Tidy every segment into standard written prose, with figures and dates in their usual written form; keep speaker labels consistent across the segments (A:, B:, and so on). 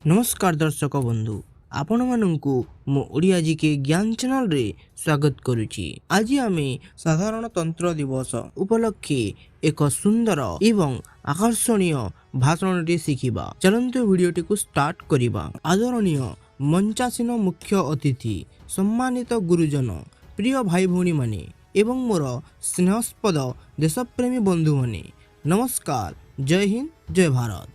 A: नमस्कार दर्शक बंधु आपण मानू मो ओडिया जीके ज्ञान चैनल रे स्वागत करुची। आज आमे साधारणतंत्र दिवस उपलक्षे एक सुंदर एवं आकर्षणीय भाषण शिखिबा। चलंतु वीडियोटी को स्टार्ट करिबा। आदरणीय मंचासीन मुख्य अतिथि, सम्मानित गुरुजन, प्रिय भाई भौणी माने एवं मोर स्नेहस्पद देशप्रेमी बंधु माने नमस्कार। जय हिंद, जय भारत।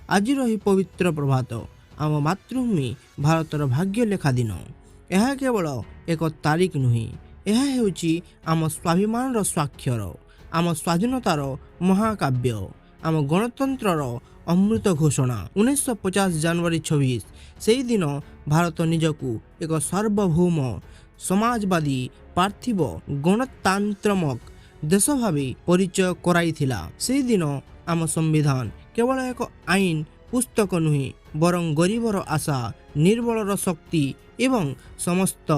A: आज ही पवित्र प्रभात आम मातृभूमि भारतर भाग्य लेखा दिन। यह केवल एक तारीख नुहे, यह हेउची आम स्वाभिमान स्वाक्षर, आम स्वाधीनतार महाकाव्य, आम गणतंत्रर अमृत घोषणा। 1950 जनवरी 26 से दिन भारत निजकू एक सार्वभौम समाजवादी पार्थिव गणतांत्रमक देश भावे परिचय कराइथिला। से दिन आम संविधान केवल एक आईन पुस्तक नुहे, बरं गरीबर आशा, निर्बलर शक्ति एवं समस्त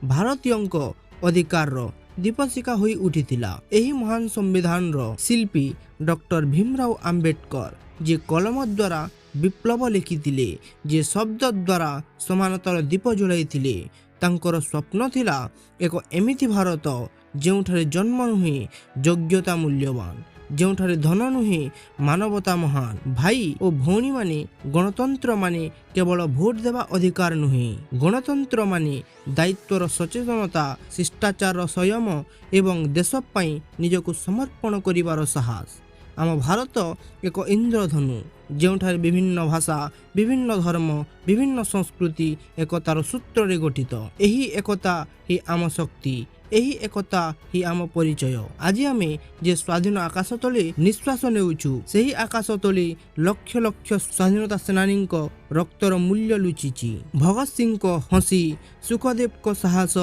A: भारतीयंक अधिकार दीपशिखा होई उठिथिला। एही महान संविधान शिल्पी डॉक्टर भीमराव आंबेडकर जे कलम द्वारा विप्लव लिखिथिले, जे शब्द द्वारा समानतार दीप जलाइथिले, तांकर स्वप्न थिला एक एमिति भारत जेउठारे जन्म नुहे योग्यता मूल्यवान, जेउठारे धन नुहे मानवता महान। भाई और भौणी माने गणतंत्र माने केवल भोट देवा अधिकार नुहे, गणतंत्र माने दायित्वर सचेतनता, शिष्टाचार संयम एवं देश पाई निजको समर्पण करिवार साहस। आम भारत एक इंद्रधनु, जेउठारे विभिन्न भाषा, विभिन्न धर्म, विभिन्न संस्कृति एकतार सूत्र रे गठित। एही एकता ही आम शक्ति, एही एकता ही आम परिचय। आज आमे जे स्वाधीन आकाश तले निश्वास नेउछु, सेही आकाश तले लक्ष लक्ष स्वाधीनता सेनानी रक्तर मूल्य लुचिची। भगत सिंह को हसी, सुखदेव को साहस,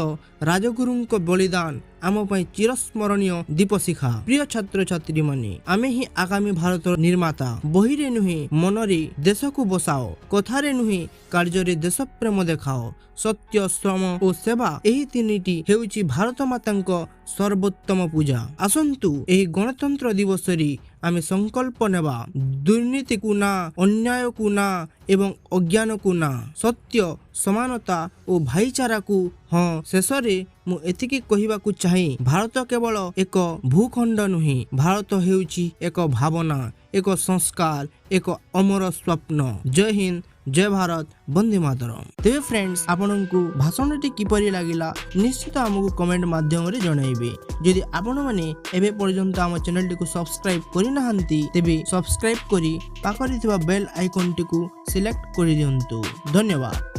A: राजगुरु को बलिदान आम पाई चिरस्मरणीय दीपशिखा। प्रिय छात्र छात्री माने, आमे ही आगामी भारत निर्माता। बहिरे नुहे मनरे देश को बसाओ, कथारे नुहे कार्य देश प्रेम देखाओ। सत्य, श्रम और सेवा एही तीनिटी हेउची भारत मातांक सर्वोत्तम पूजा। आसंतु एही गणतंत्र दिवस रे आमे संकल्प नेबा, दुर्नीति को ना, अन्याय को ना एवं अज्ञान को ना, सत्य, समानता और भाईचारा को। हाँ, शेष रे मु एतिकी कहिबाकू चाहे, भारत केवल एक भूखंड नुहे, भारत हेउची एक भावना, एक संस्कार, एक अमर स्वप्न। जय हिंद, जय भारत, वंदे मातरम। तेबे फ्रेंड्स, आपनकू भाषणटी किपरि लागिला निश्चित हमकू कमेंट माध्यम रे जणाइबे। जदि आपण माने एबे पर्यंत आम चैनल टी को सब्सक्राइब करि नाहंती, तेबे सब्सक्राइब करी पाखरे थिबा बेल आइकन टी को सिलेक्ट करि दियंतु। धन्यवाद।